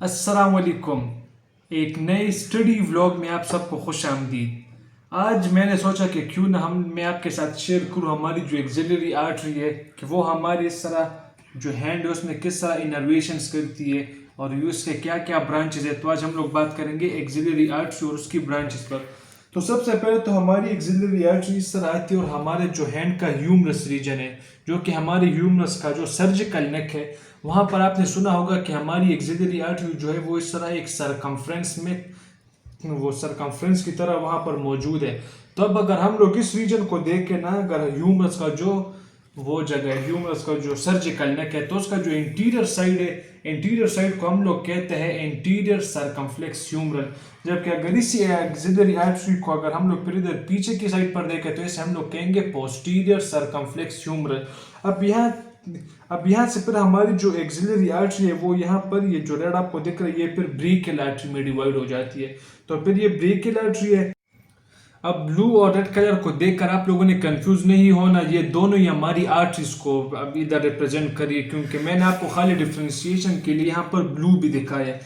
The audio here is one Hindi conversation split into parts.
अस्सलाम वालेकुम। एक नए स्टडी व्लॉग में आप सबको खुश आमदीद। आज मैंने सोचा कि क्यों ना मैं आपके साथ शेयर करूँ हमारी जो एक्सिलरी आर्टरी है कि वो हमारी इस तरह जो हैंड है उसमें किस तरह इनर्वेशंस करती है और उसके क्या क्या ब्रांचेस है। तो आज हम लोग बात करेंगे एक्सिलरी आर्टरी और उसकी ब्रांचेस पर। तो सबसे पहले तो हमारी एक्सिलरी आर्टरी इस तरह आती है और हमारे जो हैंड का ह्यूमरस रीजन है जो कि हमारे ह्यूमरस का जो सर्जिकल नेक है वहाँ पर आपने सुना होगा कि हमारी एक्सिलरी आर्टरी जो है वो इस तरह एक सरकमफ्रेंस में वो सरकमफ्रेंस की तरह वहाँ पर मौजूद है। तो अब अगर हम लोग इस रीजन को देख के ना अगर ह्यूमरस का जो वो जगह है ह्यूमरस का जो सर्जिकल नेक है तो उसका जो इंटीरियर साइड है इंटीरियर साइड को हम लोग कहते हैं इंटीरियर सरकमफ्लेक्स ह्यूमरल। जबकि अगर इसी एक्सिलरी आर्टरी को अगर हम लोग फिर इधर पीछे की साइड पर देखें तो इसे हम लोग कहेंगे पोस्टीरियर सरकमफ्लेक्स ह्यूमरल। अब यहाँ से फिर हमारी जो एक्सिलरी आर्टरी है वो यहाँ पर ये जो रेड आपको दिख रही है फिर ब्रेकियल आर्टरी में डिवाइड हो जाती है। तो फिर ये ब्रेकियल आर्टरी है। अब ब्लू और रेड कलर को देखकर आप लोगों ने कंफ्यूज नहीं होना, ये दोनों ही हमारी आर्टरीज को अब इधर रिप्रेजेंट करिए क्योंकि मैंने आपको खाली डिफ्रेंशिएशन के लिए यहाँ पर ब्लू भी दिखाया है।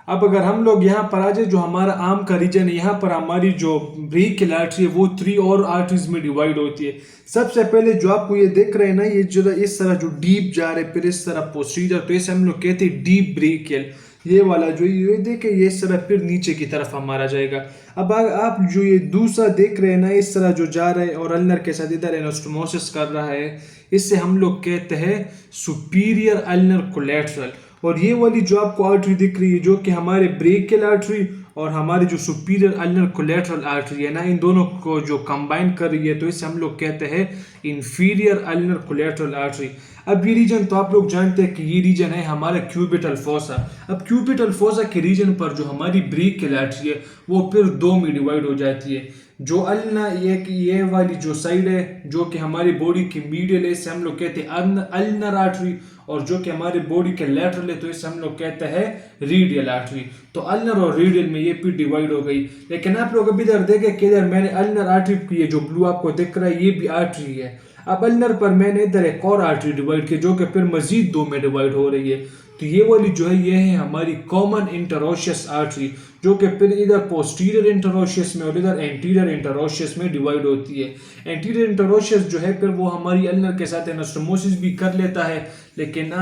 अब अगर हम लोग यहाँ पर आ जाए जो हमारा आर्म का रीजन है यहाँ पर हमारी जो ब्रेकियल आर्टरी है वो 3 और आर्टरीज में डिवाइड होती है। सबसे पहले जो आपको ये देख रहे हैं ना ये जो इस तरह जो डीप जा रहे फिर इस तरह पोस्टीरियर तो इसे हम लोग कहते हैं डीप ब्रेकियल। ये वाला जो ये देखे ये इस तरह फिर नीचे की तरफ हमारा जाएगा। अब आप जो ये दूसरा देख रहे हैं ना इस तरह जो जा रहा है और अल्नर के साथ इधर एनास्टोमोसिस कर रहा है इससे हम लोग कहते हैं सुपीरियर अल्नर कोलेटरल। और ये वाली जो आपको आर्टरी दिख रही है जो कि हमारे ब्रेकियल आर्टरी और हमारी जो सुपीरियर अल्नर कोलेटरल आर्टरी है ना इन दोनों को जो कंबाइन कर रही है तो इसे हम लोग कहते हैं इंफीरियर अल्नर कोलेटरल आर्टरी। अब ये रीजन तो आप लोग जानते हैं कि ये रीजन है हमारा क्यूबिटल फोसा। अब क्यूबिटल फोसा के रीजन पर जो हमारी ब्रेकियल आर्टरी है वो फिर 2 में डिवाइड हो जाती है। जो अल्ना ये वाली जो साइड है जो कि हमारी बॉडी की मीडियल है इसे हम लोग कहते हैं अल्नर आर्टरी और जो कि हमारे बॉडी के लेटरल है तो इसे हम लोग कहते हैं रीडियल आर्टरी। तो अल्नर और रीडियल में ये फिर डिवाइड हो गई। लेकिन आप लोग अभी इधर देखें कि इधर मैंने अल्नर आर्टरी की है जो ब्लू आपको दिख रहा है ये भी आर्टरी है। अब अल्नर पर मैंने इधर एक और आर्टरी डिवाइड की जो कि फिर मजीद 2 में डिवाइड हो रही है। तो ये वाली जो है ये है हमारी कॉमन इंटरोशियस आर्टरी जो कि फिर इधर पोस्टीरियर इंटरोशियस में और इधर एंटीरियर इंटरोशियस में डिवाइड होती है। एंटीरियर इंटरोशियस जो है फिर वो हमारी अल्नर के साथ एनास्टोमोसिस भी कर लेता है लेकिन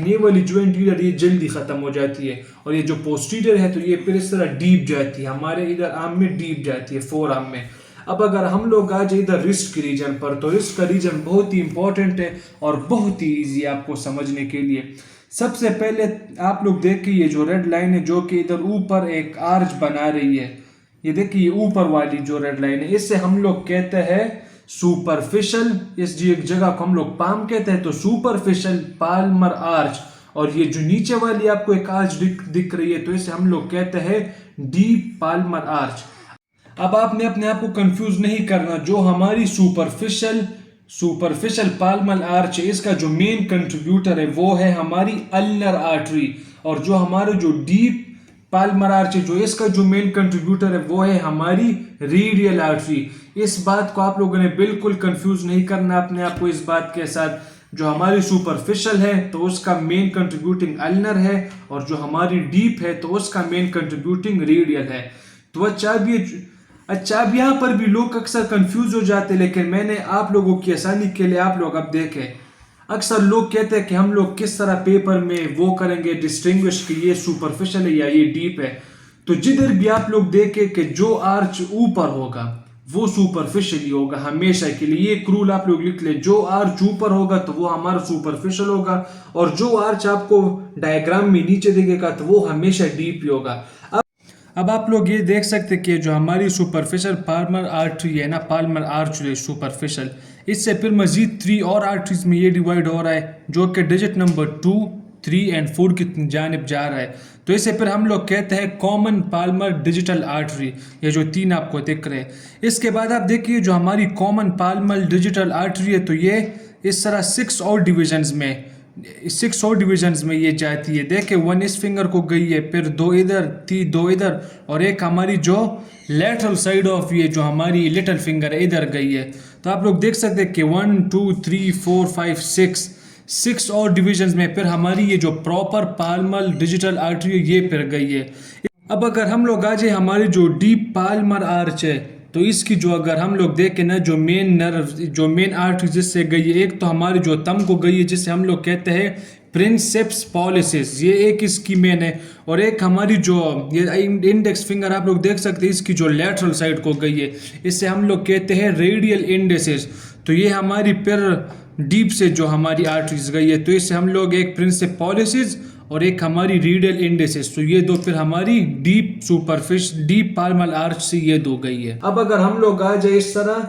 ये वाली जो एंटीरियर ये जल्दी खत्म हो जाती है और ये जो पोस्टीरियर है तो ये फिर इस तरह डीप जाती है हमारे इधर आर्म में डीप जाती है फोर आर्म में। अब अगर हम लोग आ जाए इधर रिस्ट के रीजन पर तो रिस्ट का रीजन बहुत ही इंपॉर्टेंट है और बहुत ही ईजी है आपको समझने के लिए। सबसे पहले आप लोग देखिए ये जो रेड लाइन है जो कि इधर ऊपर एक आर्च बना रही है ये देखिए ऊपर वाली जो रेड लाइन है इससे हम लोग कहते हैं सुपरफिशियल। इस जगह को हम लोग पाम कहते हैं तो सुपरफिशियल पाल्मर आर्च। और ये जो नीचे वाली आपको एक आर्च दिख रही है तो इसे हम लोग कहते हैं डीप पाल्मर आर्च। अब आपने अपने आप को कंफ्यूज नहीं करना, जो हमारी सुपरफिशियल पाल्मर आर्च है इसका जो मेन कंट्रीब्यूटर है वो है हमारी अल्नर आर्टरी और जो हमारे जो डीप पाल्मर आर्च है जो इसका जो मेन कंट्रीब्यूटर है वो है हमारी रीडियल आर्टरी। इस बात को आप लोगों ने बिल्कुल कंफ्यूज नहीं करना अपने आप को इस बात के साथ। जो हमारी सुपरफिशियल है तो उसका मेन कंट्रीब्यूटिंग अल्नर है और जो हमारी डीप है तो उसका मेन कंट्रीब्यूटिंग रीडियल है। तो अच्छा अब यहाँ पर भी लोग अक्सर कंफ्यूज हो जाते हैं लेकिन मैंने आप लोगों की आसानी के लिए आप लोग अब देखें अक्सर लोग कहते हैं कि हम लोग किस तरह पेपर में वो करेंगे डिस्टिंग्विश कि ये सुपरफिशियल है या ये डीप है। तो जिधर भी आप लोग देखें कि जो आर्च ऊपर होगा वो सुपरफिशियल ही होगा हमेशा के लिए। ये एक रूल आप लोग लिख ले, जो आर्च ऊपर होगा तो वो हमारा सुपरफिशियल होगा और जो आर्च आपको डायग्राम में नीचे दिखेगा तो वो हमेशा डीप ही होगा। अब आप लोग ये देख सकते हैं कि जो हमारी सुपरफिशियल पाल्मर आर्टरी है ना पाल्मर आर्टरी सुपरफिशियल इससे फिर मजीद 3 और आर्टरीज में ये डिवाइड हो रहा है जो कि डिजिट नंबर 2, 3 एंड 4 की जानिब जा रहा है। तो इसे फिर हम लोग कहते हैं कॉमन पाल्मर डिजिटल आर्टरी, ये जो 3 आपको दिख रहे हैं। इसके बाद आप देखिए जो हमारी कॉमन पाल्मर डिजिटल आर्टरी है तो ये इस तरह 6 और डिविजन्स में ये जाती है। देखे 1 इस फिंगर को गई है फिर 2 इधर 2 इधर और एक हमारी जो लेटरल साइड ऑफ ये जो हमारी लिटिल फिंगर है इधर गई है। तो आप लोग देख सकते हैं कि 1 2 3 4 5 6 6 और डिविजन्स में फिर हमारी ये जो प्रॉपर पाल्मर डिजिटल आर्टरी है ये फिर गई है। अब अगर हम लोग आ जाए हमारी जो डीप पाल्मर आर्च है, तो इसकी जो अगर हम लोग देखें ना, जो मेन नर्व जो मेन आर्टरी जिससे गई है, एक तो हमारी जो थंब को गई है जिसे हम लोग कहते हैं प्रिंसेप्स पॉलिसिस, ये एक इसकी मेन है। और एक हमारी जो ये इंडेक्स फिंगर आप लोग देख सकते हैं, इसकी जो लेटरल साइड को गई है, इससे हम लोग कहते हैं रेडियल इंडेसिस। तो ये हमारी फिर डीप से जो हमारी आर्टरीज गई है, तो इससे हम लोग एक प्रिंसेप पॉलिसिस और एक हमारी रेडियल इंडेसिस, तो ये दो फिर हमारी डीप पाल्मर आर्च से ये दो गई है। अब अगर हम लोग आ जाए इस तरह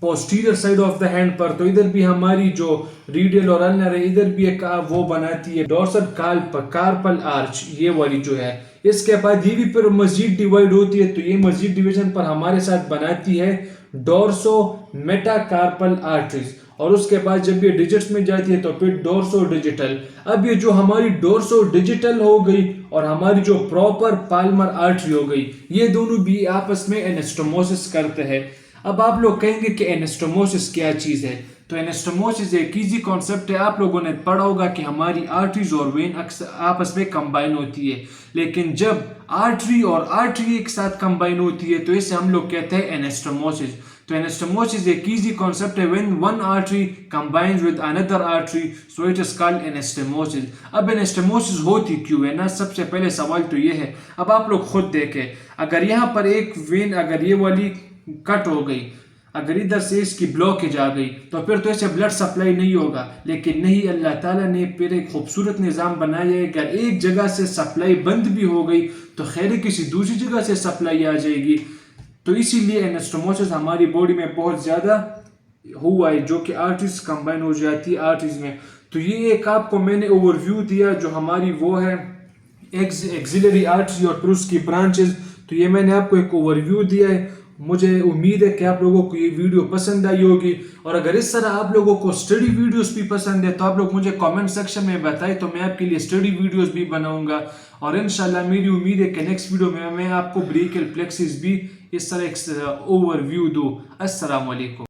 posterior side of the hand पर, तो इधर भी हमारी जो रीडियल और अल्नर है, इधर भी एक वो बनाती है डोर्सल कार्पल आर्च, ये वाली जो है। इसके बाद ये भी फिर मस्जिद डिवाइड होती है, तो ये मस्जिद डिवीजन पर हमारे साथ बनाती है डोर्सो मेटाकार्पल आर्टरीज। और उसके बाद जब ये डिजिट्स में जाती है तो फिर डोर्सो डिजिटल। अब ये जो हमारी डोर्सो डिजिटल हो गई और हमारी जो प्रॉपर पाल्मर आर्टरी हो गई, ये दोनों भी आपस में एनास्टोमोसिस करते हैं। अब आप लोग कहेंगे कि एनास्टोमोसिस क्या चीज़ है, तो एनास्टोमोसिस एक इजी कॉन्सेप्ट है। आप लोगों ने पढ़ा होगा कि हमारी आर्टरीज और वेन आपस में कंबाइन होती है, लेकिन जब आर्टरी और आर्टरी एक साथ कंबाइन होती है तो इसे हम लोग कहते हैं एनास्टोमोसिस। तो एनास्टोमोसिस एक इजी कॉन्सेप्ट है, when one artery combines with another artery so it is called anastomosis. अब एनास्टोमोसिस होती क्यों है ना, सबसे पहले सवाल तो ये है। अब आप लोग खुद देखें, अगर यहाँ पर एक वेन अगर ये वाली कट हो गई, अगर इधर से इसकी ब्लॉकेज आ गई, तो फिर तो इसे ब्लड सप्लाई नहीं होगा। लेकिन नहीं, अल्लाह ताला ने फिर एक खूबसूरत निज़ाम बनाया है कि अगर एक जगह से सप्लाई बंद भी हो गई तो खैर किसी दूसरी जगह से सप्लाई आ जाएगी। तो इसीलिए एनास्टोमोसिस हमारी बॉडी में बहुत ज़्यादा हुआ है, जो कि आर्टरीज कंबाइन हो जाती है आर्टरीज में। तो ये एक आपको मैंने ओवरव्यू दिया जो हमारी वो है एक्सिलरी आर्टरी और फिर उसकी ब्रांचेस। तो ये मैंने आपको एक ओवरव्यू दिया है। मुझे उम्मीद है कि आप लोगों को ये वीडियो पसंद आई होगी, और अगर इस तरह आप लोगों को स्टडी वीडियोस भी पसंद है तो आप लोग मुझे कमेंट सेक्शन में बताएं, तो मैं आपके लिए स्टडी वीडियोस भी बनाऊंगा। और इंशाल्लाह मेरी उम्मीद है कि नेक्स्ट वीडियो में मैं आपको ब्रेकियल प्लेक्सिस भी इस तरह एक ओवरव्यू दूं। अस्सलाम वालेकुम।